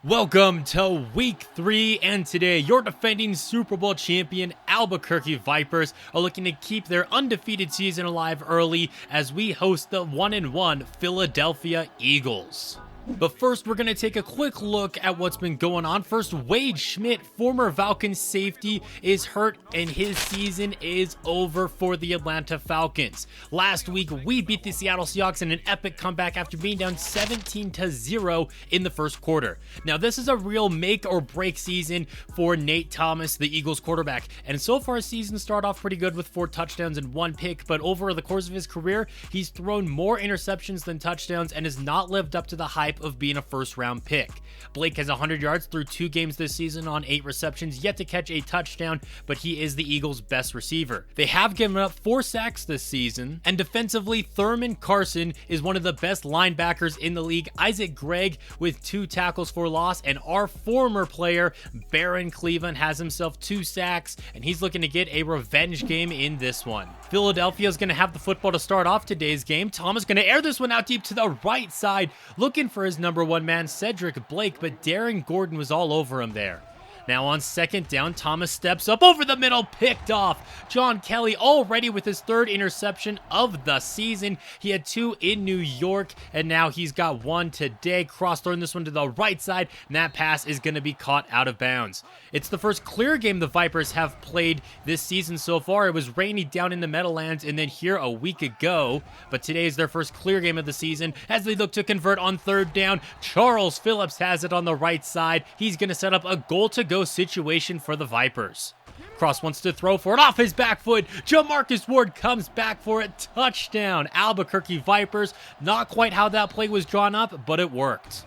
Welcome to week 3, and today your defending Super Bowl champion Albuquerque Vipers are looking to keep their undefeated season alive early as we host the 1-1 Philadelphia Eagles. But first, we're going to take a quick look at what's been going on. First, Wade Schmidt, former Falcons safety, is hurt and his season is over for the Atlanta Falcons. Last week, we beat the Seattle Seahawks in an epic comeback after being down 17-0 in the first quarter. Now, this is a real make or break season for Nate Thomas, the Eagles quarterback. And so far, his season started off pretty good with 4 touchdowns and 1 pick, but over the course of his career, he's thrown more interceptions than touchdowns and has not lived up to the hype of being a first-round pick. Blake has 100 yards through 2 games this season on 8 receptions, yet to catch a touchdown, but he is the Eagles' best receiver. They have given up 4 sacks this season, and defensively, Thurman Carson is one of the best linebackers in the league. Isaac Gregg with 2 tackles for loss, and our former player, Baron Cleveland, has himself 2 sacks, and he's looking to get a revenge game in this one. Philadelphia is going to have the football to start off today's game. Tom is going to air this one out deep to the right side, looking for his number 1 man, Cedric Blake, but Darren Gordon was all over him there. Now on second down, Thomas steps up over the middle, picked off. John Kelly already with his 3rd interception of the season. He had 2 in New York, and now he's got 1 today. Cross-throwing this one to the right side, and that pass is going to be caught out of bounds. It's the first clear game the Vipers have played this season so far. It was rainy down in the Meadowlands and then here a week ago, but today is their first clear game of the season as they look to convert on 3rd down. Charles Phillips has it on the right side. He's going to set up a goal-to-go situation for the Vipers. Cross wants to throw for it off his back foot. Jamarcus Ward comes back for it. Touchdown, Albuquerque Vipers. Not quite how that play was drawn up, but it worked.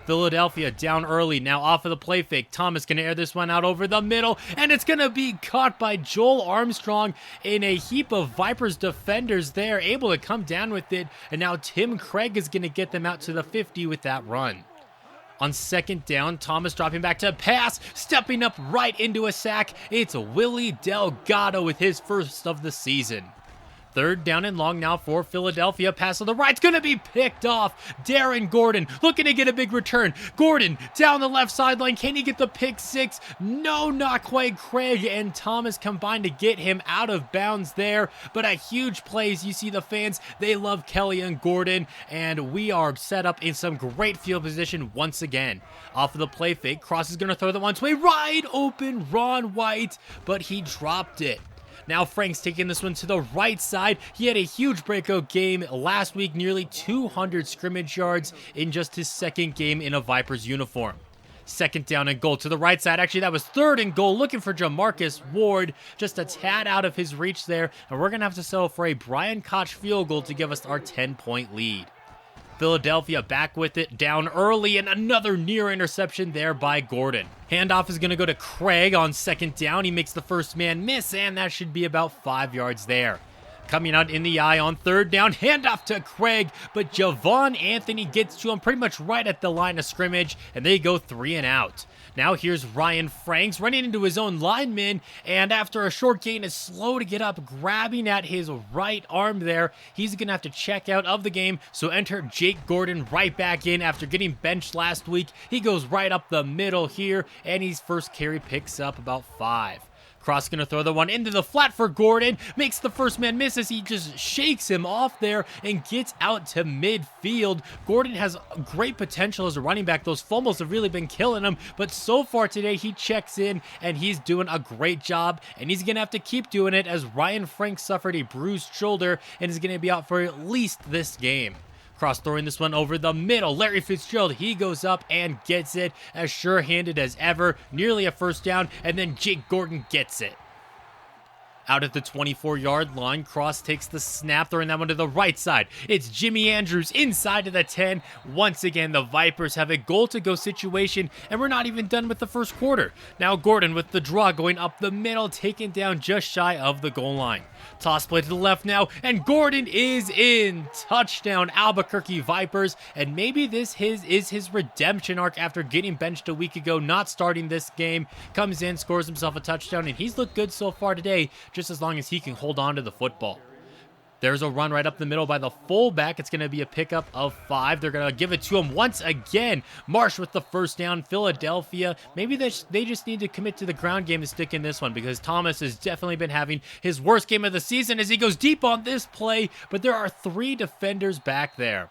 Philadelphia down early, now off of the play fake. Thomas going to air this one out over the middle, and it's going to be caught by Joel Armstrong in a heap of Vipers defenders there, able to come down with it, and now Tim Craig is going to get them out to the 50 with that run. On second down, Thomas dropping back to pass, stepping up right into a sack. It's Willie Delgado with his first of the season. 3rd down and long now for Philadelphia. Pass on the right. It's going to be picked off. Darren Gordon looking to get a big return. Gordon down the left sideline. Can he get the pick 6? No, not quite. Craig and Thomas combined to get him out of bounds there. But a huge play as you see the fans. They love Kelly and Gordon. And we are set up in some great field position once again. Off of the play fake. Cross is going to throw the one-way. Wide open Ron White. But he dropped it. Now Frank's taking this one to the right side. He had a huge breakout game last week, nearly 200 scrimmage yards in just his 2nd game in a Vipers uniform. 2nd down and goal to the right side. Actually, that was 3rd and goal, looking for Jamarcus Ward, just a tad out of his reach there. And we're going to have to settle for a Brian Koch field goal to give us our 10-point lead. Philadelphia back with it, down early, and another near interception there by Gordon. Handoff is going to go to Craig on 2nd down. He makes the first man miss, and that should be about 5 yards there. Coming out in the eye on 3rd down, handoff to Craig, but Javon Anthony gets to him pretty much right at the line of scrimmage, and they go 3 and out. Now here's Ryan Franks running into his own lineman, and after a short gain is slow to get up, grabbing at his right arm there. He's going to have to check out of the game, so enter Jake Gordon right back in after getting benched last week. He goes right up the middle here, and his first carry picks up about 5. Cross going to throw the one into the flat for Gordon. Makes the first man miss as he just shakes him off there and gets out to midfield. Gordon has great potential as a running back. Those fumbles have really been killing him. But so far today, he checks in and he's doing a great job. And he's going to have to keep doing it as Ryan Frank suffered a bruised shoulder and is going to be out for at least this game. Cross throwing this one over the middle. Larry Fitzgerald, he goes up and gets it as sure-handed as ever. Nearly a 1st down, and then Jake Gordon gets it. Out at the 24-yard line, Cross takes the snap, throwing that one to the right side. It's Jimmy Andrews inside of the 10. Once again, the Vipers have a goal-to-go situation, and we're not even done with the first quarter. Now Gordon with the draw going up the middle, taken down just shy of the goal line. Toss play to the left now, and Gordon is in. Touchdown, Albuquerque Vipers, and maybe this is his redemption arc after getting benched a week ago, not starting this game. Comes in, scores himself a touchdown, and he's looked good so far today, just as long as he can hold on to the football. There's a run right up the middle by the fullback. It's going to be a pickup of 5. They're going to give it to him once again. Marsh with the first down. Philadelphia, maybe they just need to commit to the ground game to stick in this one, because Thomas has definitely been having his worst game of the season as he goes deep on this play, but there are 3 defenders back there.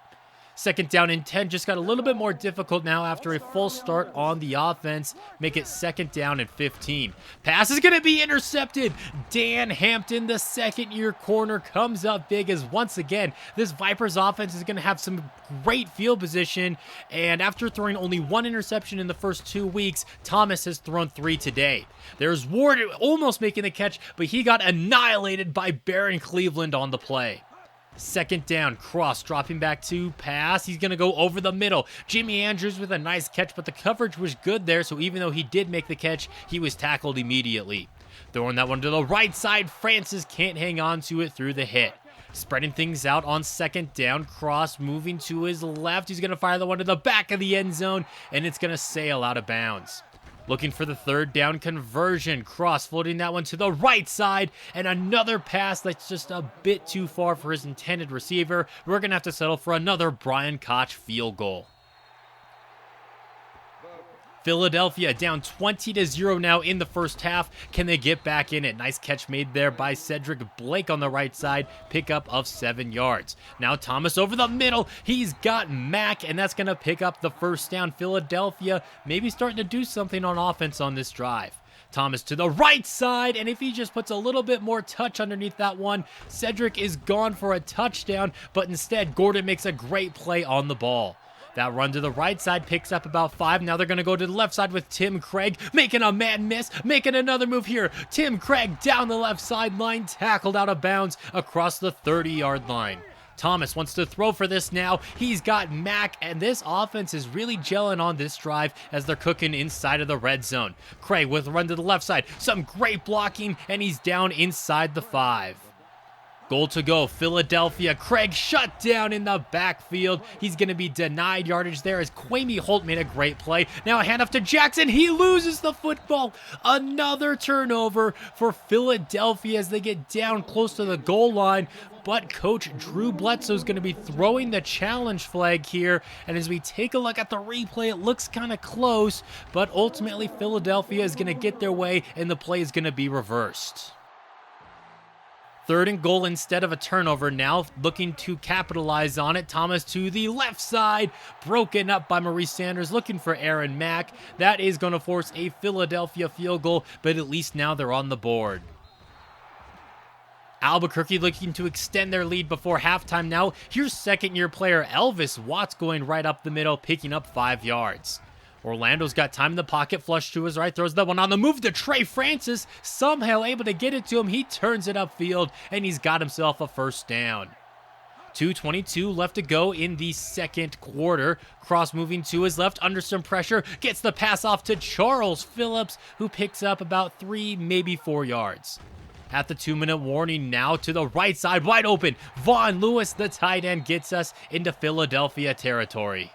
Second down and 10 just got a little bit more difficult now after a full start on the offense. Make it second down and 15. Pass is going to be intercepted. Dan Hampton, the second-year corner, comes up big as once again this Vipers offense is going to have some great field position. And after throwing only 1 interception in the first 2 weeks, Thomas has thrown 3 today. There's Ward almost making the catch, but he got annihilated by Baron Cleveland on the play. Second down, cross, dropping back to pass. He's going to go over the middle. Jimmy Andrews with a nice catch, but the coverage was good there, so even though he did make the catch, he was tackled immediately. Throwing that one to the right side, Francis can't hang on to it through the hit. Spreading things out on second down, cross moving to his left. He's going to fire the one to the back of the end zone, and it's going to sail out of bounds. Looking for the third down conversion. Cross floating that one to the right side. And another pass that's just a bit too far for his intended receiver. We're going to have to settle for another Brian Koch field goal. Philadelphia down 20-0 now in the first half. Can they get back in it? Nice catch made there by Cedric Blake on the right side. Pickup of 7 yards. Now Thomas over the middle. He's got Mack, and that's going to pick up the first down. Philadelphia maybe starting to do something on offense on this drive. Thomas to the right side, and if he just puts a little bit more touch underneath that one, Cedric is gone for a touchdown, but instead Gordon makes a great play on the ball. That run to the right side picks up about 5. Now they're going to go to the left side with Tim Craig, making a man miss, making another move here. Tim Craig down the left sideline, tackled out of bounds across the 30-yard line. Thomas wants to throw for this now. He's got Mack, and this offense is really gelling on this drive as they're cooking inside of the red zone. Craig with a run to the left side. Some great blocking, and he's down inside the 5. Goal to go, Philadelphia. Craig shut down in the backfield. He's going to be denied yardage there as Quamey Holt made a great play. Now a handoff to Jackson. He loses the football. Another turnover for Philadelphia as they get down close to the goal line. But Coach Drew Bledsoe is going to be throwing the challenge flag here. And as we take a look at the replay, it looks kind of close. But ultimately, Philadelphia is going to get their way and the play is going to be reversed. Third and goal instead of a turnover now, looking to capitalize on it. Thomas to the left side, broken up by Maurice Sanders, looking for Aaron Mack. That is going to force a Philadelphia field goal, but at least now they're on the board. Albuquerque looking to extend their lead before halftime now. Here's second-year player Elvis Watts going right up the middle, picking up 5 yards. Orlando's got time in the pocket, flush to his right, throws that one on the move to Trey Francis, somehow able to get it to him. He turns it upfield, and he's got himself a first down. 2:22 left to go in the second quarter. Cross moving to his left under some pressure, gets the pass off to Charles Phillips, who picks up about 3, maybe 4 yards. At the 2-minute warning now to the right side, wide open. Vaughn Lewis, the tight end, gets us into Philadelphia territory.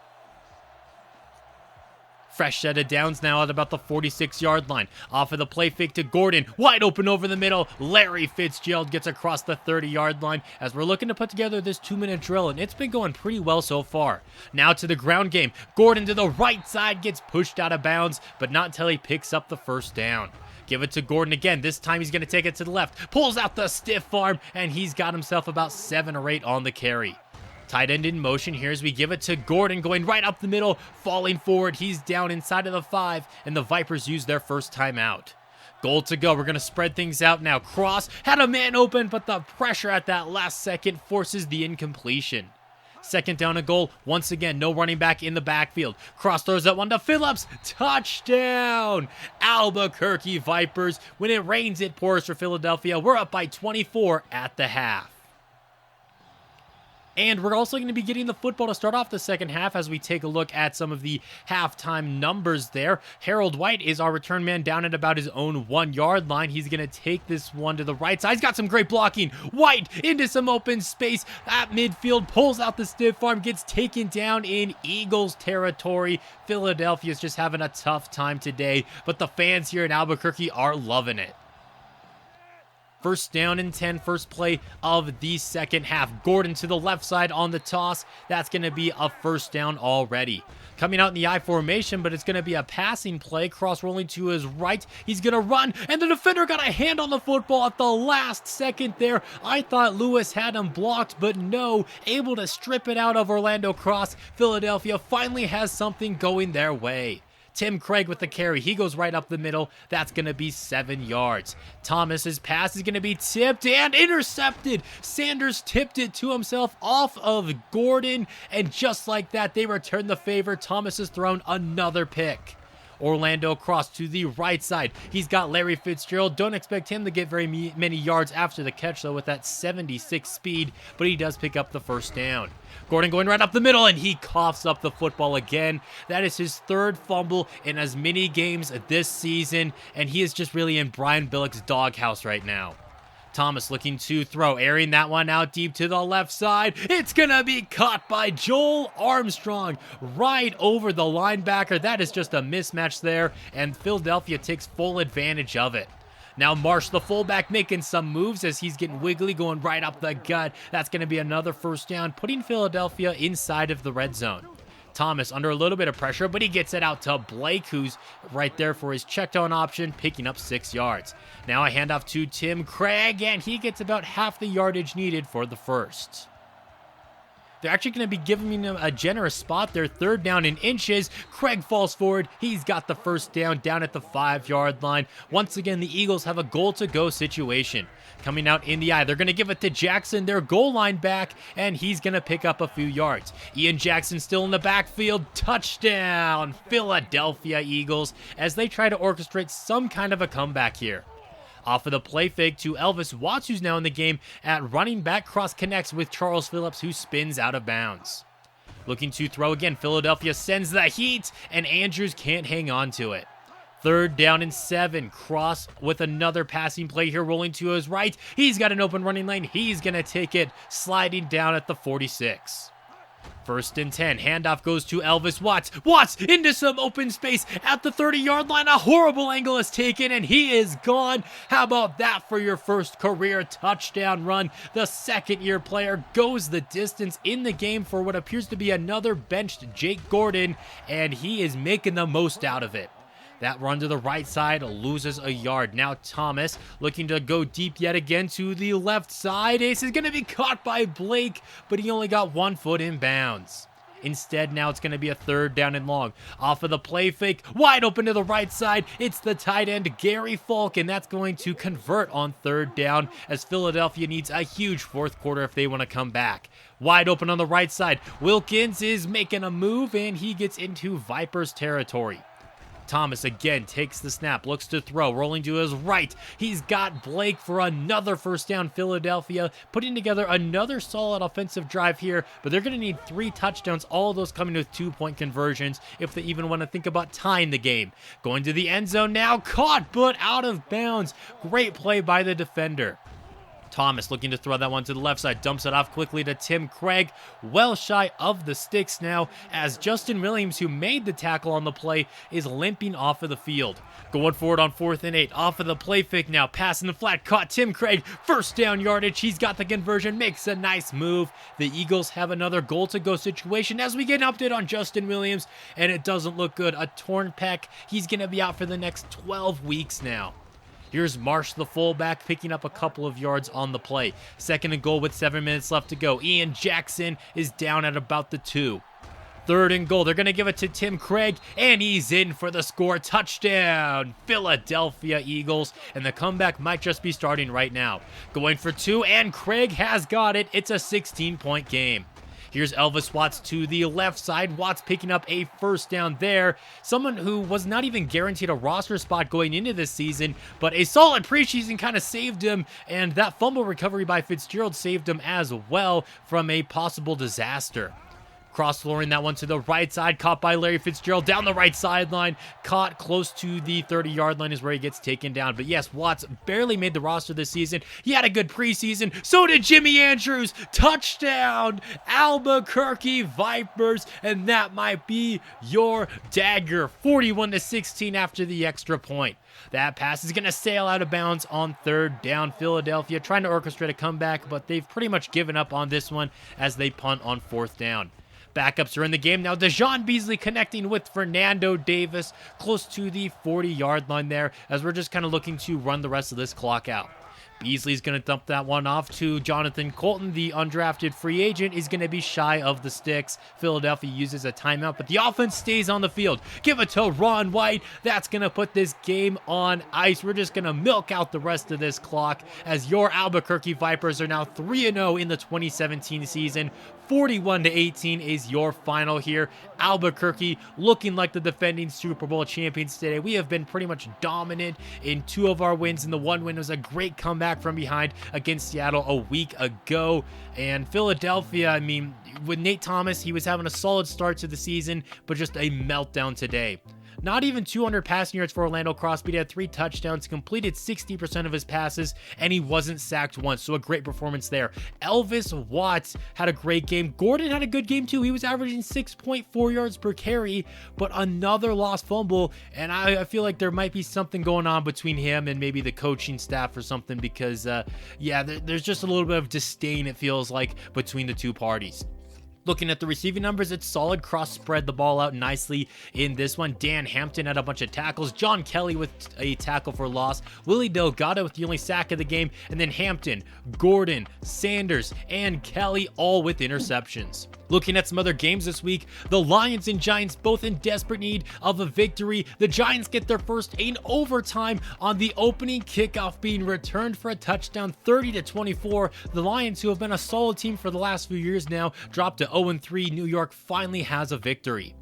Fresh set of downs now at about the 46-yard line. Off of the play fake to Gordon. Wide open over the middle. Larry Fitzgerald gets across the 30-yard line as we're looking to put together this 2-minute drill, and it's been going pretty well so far. Now to the ground game. Gordon to the right side gets pushed out of bounds, but not until he picks up the first down. Give it to Gordon again. This time he's going to take it to the left. Pulls out the stiff arm, and he's got himself about 7 or 8 on the carry. Tight end in motion here as we give it to Gordon, going right up the middle, falling forward. He's down inside of the 5, and the Vipers use their first timeout. Goal to go. We're going to spread things out now. Cross had a man open, but the pressure at that last second forces the incompletion. Second down and goal. Once again, no running back in the backfield. Cross throws that one to Phillips. Touchdown! Albuquerque Vipers. When it rains, it pours for Philadelphia. We're up by 24 at the half. And we're also going to be getting the football to start off the second half as we take a look at some of the halftime numbers there. Harold White is our return man down at about his own 1-yard line. He's going to take this one to the right side. He's got some great blocking. White into some open space at midfield, pulls out the stiff arm, gets taken down in Eagles territory. Philadelphia's just having a tough time today, but the fans here in Albuquerque are loving it. First down and 10, first play of the second half. Gordon to the left side on the toss. That's going to be a first down already. Coming out in the I formation, but it's going to be a passing play. Cross rolling to his right. He's going to run, and the defender got a hand on the football at the last second there. I thought Lewis had him blocked, but no, able to strip it out of Orlando Cross. Philadelphia finally has something going their way. Tim Craig with the carry. He goes right up the middle. That's going to be 7 yards. Thomas's pass is going to be tipped and intercepted. Sanders tipped it to himself off of Gordon, and just like that, they return the favor. Thomas has thrown another pick. Orlando Cross to the right side. He's got Larry Fitzgerald. Don't expect him to get very many yards after the catch, though, with that 76 speed, but he does pick up the first down. Gordon going right up the middle, and he coughs up the football again. That is his third fumble in as many games this season, and he is just really in Brian Billick's doghouse right now. Thomas looking to throw, airing that one out deep to the left side. It's going to be caught by Joel Armstrong right over the linebacker. That is just a mismatch there, and Philadelphia takes full advantage of it. Now Marsh, the fullback, making some moves as he's getting wiggly, going right up the gut. That's going to be another first down, putting Philadelphia inside of the red zone. Thomas under a little bit of pressure, but he gets it out to Blake, who's right there for his check down option, picking up 6 yards. Now a handoff to Tim Craig, and he gets about half the yardage needed for the first. They're actually going to be giving him a generous spot there, third down in inches. Craig falls forward. He's got the first down at the 5-yard line. Once again, the Eagles have a goal-to-go situation. Coming out in the eye, they're going to give it to Jackson, their goal line back, and he's going to pick up a few yards. Ian Jackson still in the backfield. Touchdown, Philadelphia Eagles, as they try to orchestrate some kind of a comeback here. Off of the play fake to Elvis Watts, who's now in the game at running back. Cross connects with Charles Phillips, who spins out of bounds. Looking to throw again. Philadelphia sends the heat, and Andrews can't hang on to it. Third down and 7. Cross with another passing play here, rolling to his right. He's got an open running lane. He's going to take it, sliding down at the 46. First and 10. Handoff goes to Elvis Watts. Watts into some open space at the 30-yard line. A horrible angle is taken, and he is gone. How about that for your first career touchdown run? The second-year player goes the distance in the game for what appears to be another benched Jake Gordon, and he is making the most out of it. That run to the right side loses a yard. Now Thomas looking to go deep yet again to the left side. Ace is going to be caught by Blake, but he only got 1 foot in bounds. Instead, now it's going to be a third down and long. Off of the play fake, wide open to the right side. It's the tight end, Gary Falk, and that's going to convert on third down as Philadelphia needs a huge fourth quarter if they want to come back. Wide open on the right side. Wilkins is making a move, and he gets into Vipers territory. Thomas again takes the snap, looks to throw, rolling to his right. He's got Blake for another first down. Philadelphia putting together another solid offensive drive here, but they're going to need 3 touchdowns, all of those coming with 2-point conversions if they even want to think about tying the game. Going to the end zone now, caught but out of bounds. Great play by the defender. Thomas looking to throw that one to the left side, dumps it off quickly to Tim Craig, well shy of the sticks now, as Justin Williams, who made the tackle on the play, is limping off of the field. Going forward on 4th and 8, off of the play fake now, passing the flat, caught Tim Craig, first down yardage, he's got the conversion, makes a nice move. The Eagles have another goal-to-go situation as we get an update on Justin Williams, and it doesn't look good. A torn pec, he's going to be out for the next 12 weeks now. Here's Marsh, the fullback, picking up a couple of yards on the play. Second and goal with 7 minutes left to go. Ian Jackson is down at about the 2. Third and goal. They're going to give it to Tim Craig, and he's in for the score. Touchdown, Philadelphia Eagles. And the comeback might just be starting right now. Going for 2, and Craig has got it. It's a 16-point game. Here's Elvis Watts to the left side. Watts picking up a first down there. Someone who was not even guaranteed a roster spot going into this season, but a solid preseason kind of saved him, and that fumble recovery by Fitzgerald saved him as well from a possible disaster. Cross-flooring that one to the right side, caught by Larry Fitzgerald down the right sideline, caught close to the 30-yard line is where he gets taken down. But yes, Watts barely made the roster this season. He had a good preseason. So did Jimmy Andrews. Touchdown, Albuquerque Vipers, and that might be your dagger. 41-16 after the extra point. That pass is going to sail out of bounds on third down. Philadelphia trying to orchestrate a comeback, but they've pretty much given up on this one as they punt on fourth down. Backups are in the game now. Dejon Beasley connecting with Fernando Davis close to the 40-yard line there as we're just kind of looking to run the rest of this clock out. Beasley's going to dump that one off to Jonathan Colton, the undrafted free agent. Is going to be shy of the sticks. Philadelphia uses a timeout, but the offense stays on the field. Give it to Ron White. That's going to put this game on ice. We're just going to milk out the rest of this clock as your Albuquerque Vipers are now 3-0 in the 2017 season. 41-18 is your final here. Albuquerque looking like the defending Super Bowl champions today. We have been pretty much dominant in 2 of our wins, and the 1 win was a great comeback from behind against Seattle a week ago. And Philadelphia, I mean, with Nate Thomas, he was having a solid start to the season, but just a meltdown today. Not even 200 passing yards for Orlando Crosby. He had 3 touchdowns, completed 60% of his passes, and he wasn't sacked once, so a great performance there. Elvis Watts had a great game. Gordon had a good game too. He was averaging 6.4 yards per carry, but another lost fumble, and I feel like there might be something going on between him and maybe the coaching staff or something because, yeah, there's just a little bit of disdain, it feels like, between the two parties. Looking at the receiving numbers, it's solid. Cross spread the ball out nicely in this one. Dan Hampton had a bunch of tackles. John Kelly with a tackle for loss. Willie Delgado with the only sack of the game. And then Hampton, Gordon, Sanders, and Kelly all with interceptions. Looking at some other games this week, the Lions and Giants both in desperate need of a victory. The Giants get their first in overtime on the opening kickoff being returned for a touchdown, 30-24. The Lions, who have been a solid team for the last few years now, dropped to 0-3. New York finally has a victory.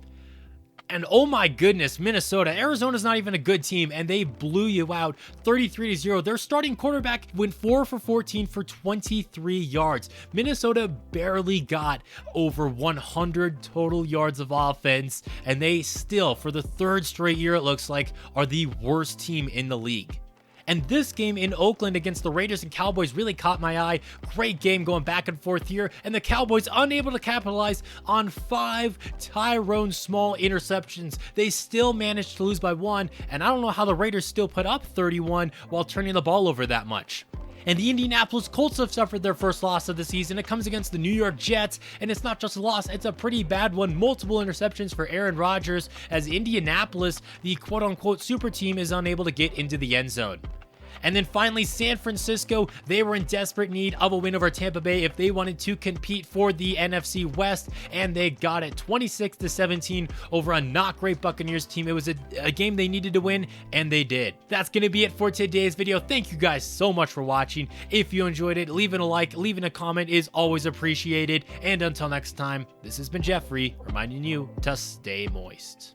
And oh my goodness, Minnesota. Arizona's not even a good team, and they blew you out 33-0. Their starting quarterback went 4 for 14 for 23 yards. Minnesota barely got over 100 total yards of offense, and they still, for the 3rd straight year it looks like, are the worst team in the league. And this game in Oakland against the Raiders and Cowboys really caught my eye. Great game going back and forth here. And the Cowboys unable to capitalize on 5 Tyrone Small interceptions. They still managed to lose by 1. And I don't know how the Raiders still put up 31 while turning the ball over that much. And the Indianapolis Colts have suffered their first loss of the season. It comes against the New York Jets, and it's not just a loss, it's a pretty bad one. Multiple interceptions for Aaron Rodgers as Indianapolis, the quote-unquote super team, is unable to get into the end zone. And then finally, San Francisco, they were in desperate need of a win over Tampa Bay if they wanted to compete for the NFC West, and they got it 26-17 over a not great Buccaneers team. It was a game they needed to win, and they did. That's going to be it for today's video. Thank you guys so much for watching. If you enjoyed it, leaving a like, leaving a comment is always appreciated. And until next time, this has been Jeffrey, reminding you to stay moist.